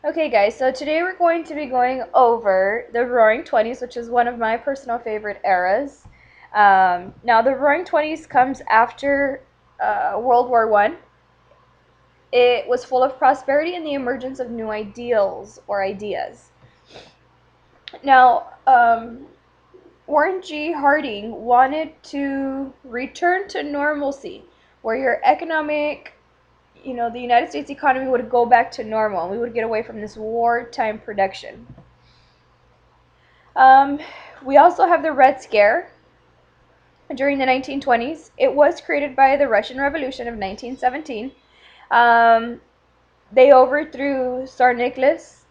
Okay, guys, so today we're going to be going over the Roaring Twenties, which is one of my personal favorite eras. Now, the Roaring Twenties comes after World War One. It was full of prosperity and the emergence of new ideals or ideas. Now, Warren G. Harding wanted to return to normalcy, where your the United States economy would go back to normal and we would get away from this wartime production. Um, we also have the Red Scare during the 1920s. It was created by the Russian Revolution of 1917. Um, they overthrew Tsar Nicholas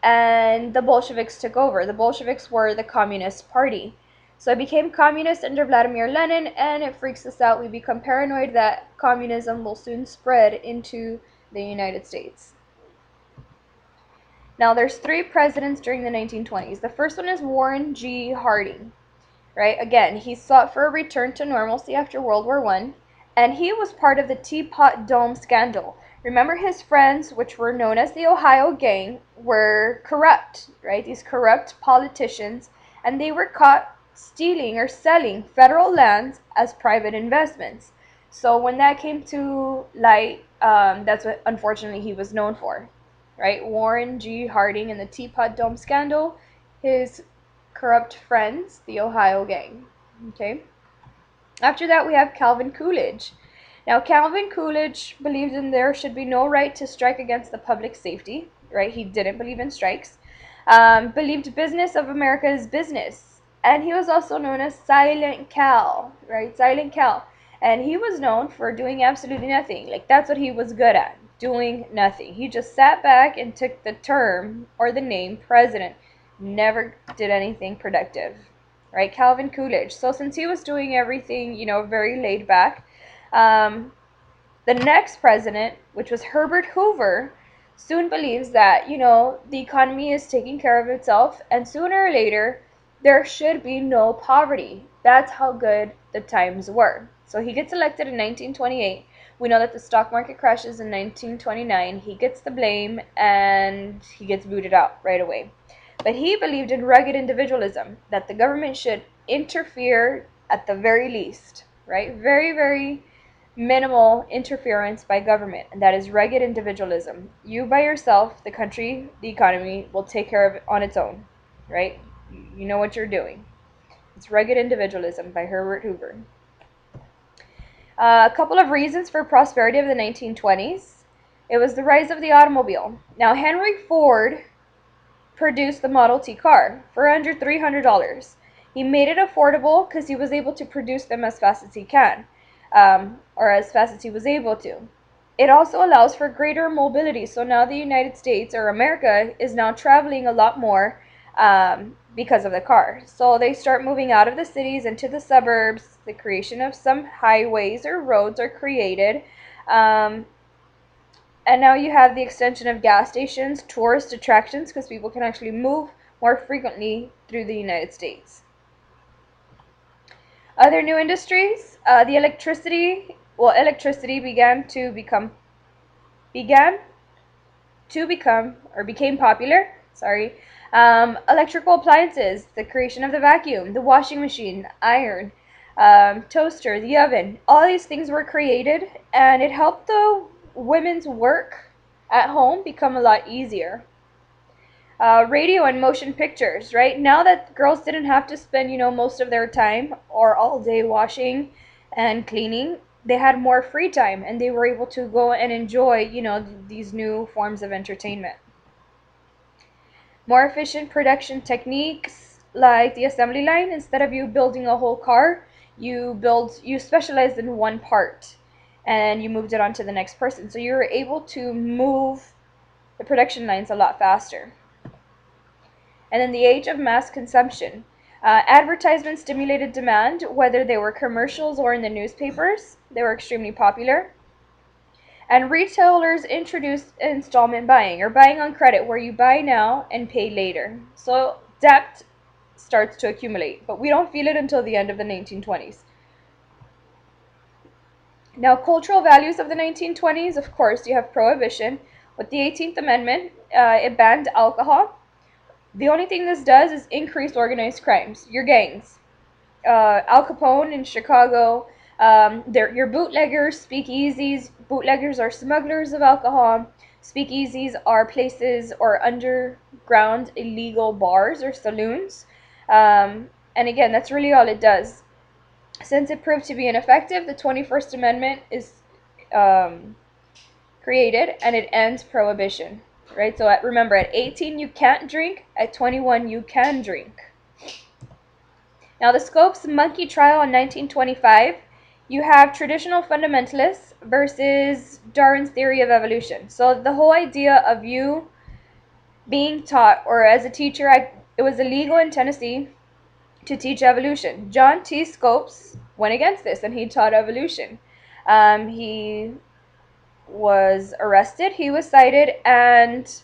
and the Bolsheviks took over. The Bolsheviks were the Communist Party. So it became communist under Vladimir Lenin, and it freaks us out. We become paranoid that communism will soon spread into the United States. Now, there's three presidents during the 1920s. The first one is Warren G. Harding, right? Again, he sought for a return to normalcy after World War I, and he was part of the Teapot Dome scandal. Remember, his friends, which were known as the Ohio Gang, were corrupt, right? These corrupt politicians, and they were caught stealing or selling federal lands as private investments. So when that came to light, that's what unfortunately he was known for, right? Warren G. Harding and the Teapot Dome scandal, his corrupt friends, the Ohio Gang. Okay. After that, we have Calvin Coolidge. Now, Calvin Coolidge believed in there should be no right to strike against the public safety, right? He didn't believe in strikes. Believed business of America is business. And he was also known as Silent Cal, right? Silent Cal. And he was known for doing absolutely nothing. Like, that's what he was good at, doing nothing. He just sat back and took the term or the name president. Never did anything productive, right? Calvin Coolidge. So since he was doing everything, very laid back, the next president, which was Herbert Hoover, soon believes that, the economy is taking care of itself, and sooner or later, there should be no poverty. That's how good the times were. So he gets elected in 1928. We know that the stock market crashes in 1929. He gets the blame, and he gets booted out right away. But he believed in rugged individualism, that the government should interfere at the very least, right? Very, very minimal interference by government, and that is rugged individualism. You by yourself, the country, the economy will take care of it on its own, right? You know what you're doing. It's rugged individualism by Herbert Hoover. A couple of reasons for prosperity of the 1920s. It was the rise of the automobile. Now, Henry Ford produced the Model T car for under $300. He made it affordable because he was able to produce them as fast as he can, or as fast as he was able to. It also allows for greater mobility. So now the United States or America is now traveling a lot more because of the car. So they start moving out of the cities into the suburbs. The creation of some highways or roads are created. And now you have the extension of gas stations, tourist attractions, because people can actually move more frequently through the United States. Other new industries, the electricity became popular. Sorry. Electrical appliances, the creation of the vacuum, the washing machine, iron, toaster, the oven. All these things were created, and it helped the women's work at home become a lot easier. Radio and motion pictures, right? Now that girls didn't have to spend, most of their time or all day washing and cleaning, they had more free time and they were able to go and enjoy, these new forms of entertainment. More efficient production techniques like the assembly line. Instead of you building a whole car, you specialized in one part and you moved it on to the next person. So you were able to move the production lines a lot faster. And in the age of mass consumption, advertisements stimulated demand, whether they were commercials or in the newspapers. They were extremely popular. And retailers introduced installment buying, or buying on credit, where you buy now and pay later. So debt starts to accumulate, but we don't feel it until the end of the 1920s. Now, cultural values of the 1920s, of course, you have prohibition. With the 18th Amendment, it banned alcohol. The only thing this does is increase organized crimes, your gangs. Al Capone in Chicago, your bootleggers, speakeasies. Bootleggers are smugglers of alcohol. Speakeasies are places or underground illegal bars or saloons. And again, that's really all it does. Since it proved to be ineffective, the 21st Amendment is um, created and it ends prohibition. Right? So remember, at 18 you can't drink, at 21 you can drink. Now, the Scopes monkey trial in 1925, you have traditional fundamentalists versus Darwin's theory of evolution. So the whole idea of you being taught, or as a teacher, it was illegal in Tennessee to teach evolution. John T. Scopes went against this and he taught evolution. He was arrested, he was cited, and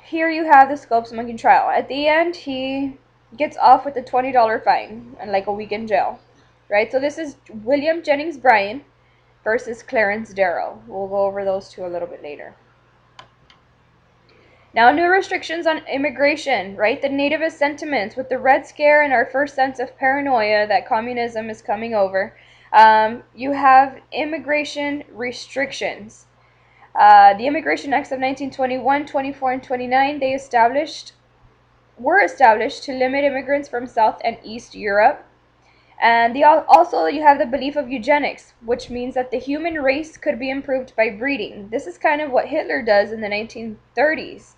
here you have the Scopes monkey trial. At the end, he gets off with a $20 fine and like a week in jail. Right? So this is William Jennings Bryan versus Clarence Darrow. We'll go over those two a little bit later. Now, new restrictions on immigration, right? The nativist sentiments with the Red Scare and our first sense of paranoia that communism is coming over. You have immigration restrictions. The Immigration Acts of 1921, 24, and 29, they were established to limit immigrants from South and East Europe. And also you have the belief of eugenics, which means that the human race could be improved by breeding. This is kind of what Hitler does in the 1930s.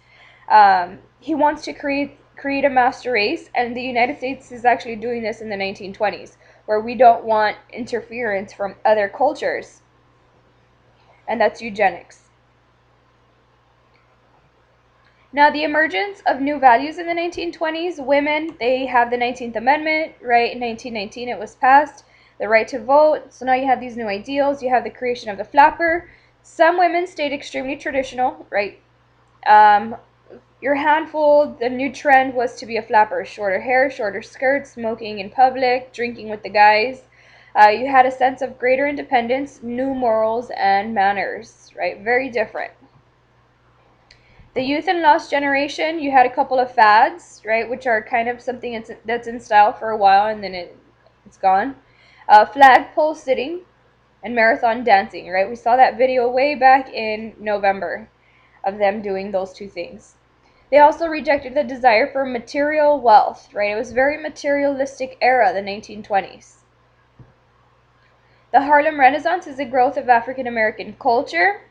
He wants to create a master race, and the United States is actually doing this in the 1920s, where we don't want interference from other cultures, and that's eugenics. Now, the emergence of new values in the 1920s, women, they have the 19th Amendment, right? In 1919 it was passed, the right to vote. So now you have these new ideals. You have the creation of the flapper. Some women stayed extremely traditional, right? Your handful, the new trend was to be a flapper. Shorter hair, shorter skirts, smoking in public, drinking with the guys. You had a sense of greater independence, new morals, and manners, right? Very different. The youth and lost generation, you had a couple of fads, right, which are kind of something that's in style for a while and then it's gone. Flagpole sitting and marathon dancing, right? We saw that video way back in November of them doing those two things. They also rejected the desire for material wealth, right? It was a very materialistic era, the 1920s. The Harlem Renaissance is the growth of African American culture.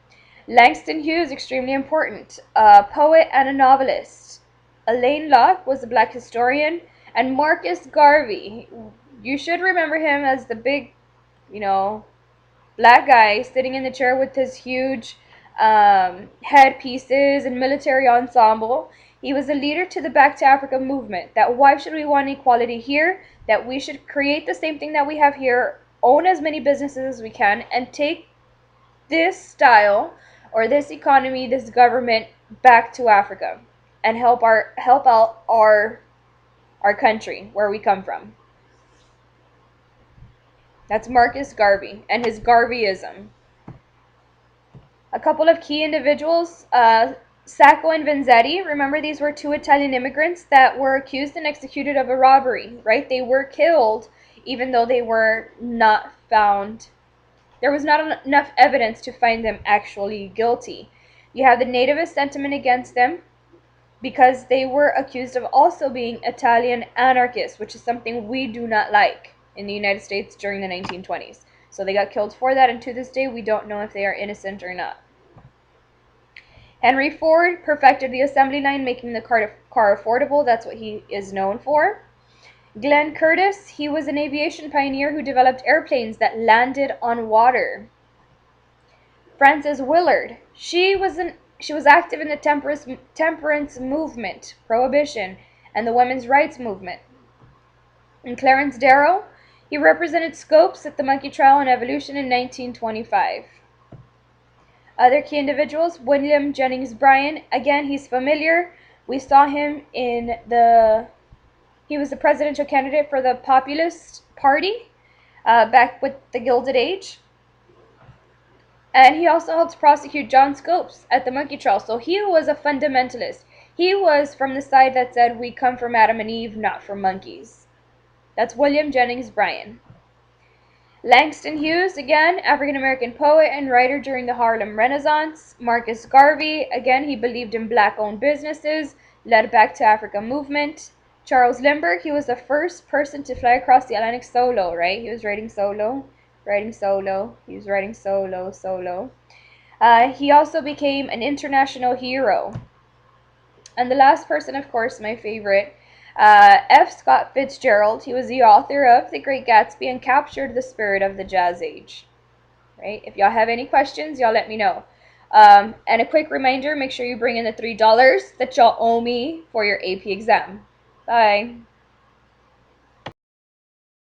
Langston Hughes, extremely important, a poet and a novelist. Alain Locke was a black historian. And Marcus Garvey, you should remember him as the big, black guy sitting in the chair with his huge headpieces and military ensemble. He was a leader to the Back to Africa movement, that why should we want equality here, that we should create the same thing that we have here, own as many businesses as we can, and take this style or this economy, this government back to Africa and help out our country where we come from. That's Marcus Garvey and his Garveyism. A couple of key individuals, Sacco and Vanzetti. Remember, these were two Italian immigrants that were accused and executed of a robbery, right? They were killed even though they were not found. There was not enough evidence to find them actually guilty. You have the nativist sentiment against them because they were accused of also being Italian anarchists, which is something we do not like in the United States during the 1920s. So they got killed for that, and to this day we don't know if they are innocent or not. Henry Ford perfected the assembly line, making the car affordable. That's what he is known for. Glenn Curtis, he was an aviation pioneer who developed airplanes that landed on water. Frances Willard, she was active in the temperance movement, prohibition, and the women's rights movement. And Clarence Darrow, he represented Scopes at the monkey trial on evolution in 1925. Other key individuals, William Jennings Bryan, again, he's familiar. We saw him he was the presidential candidate for the Populist Party back with the Gilded Age. And he also helped prosecute John Scopes at the monkey trial. So he was a fundamentalist. He was from the side that said we come from Adam and Eve, not from monkeys. That's William Jennings Bryan. Langston Hughes, again, African-American poet and writer during the Harlem Renaissance. Marcus Garvey, again, he believed in black-owned businesses, led Back to Africa movement. Charles Lindbergh, he was the first person to fly across the Atlantic solo, right? He was riding solo, he was riding solo. He also became an international hero. And the last person, of course, my favorite, F. Scott Fitzgerald. He was the author of The Great Gatsby and captured the spirit of the Jazz Age. Right? If y'all have any questions, y'all let me know. And a quick reminder, make sure you bring in the $3 that y'all owe me for your AP exam. Bye.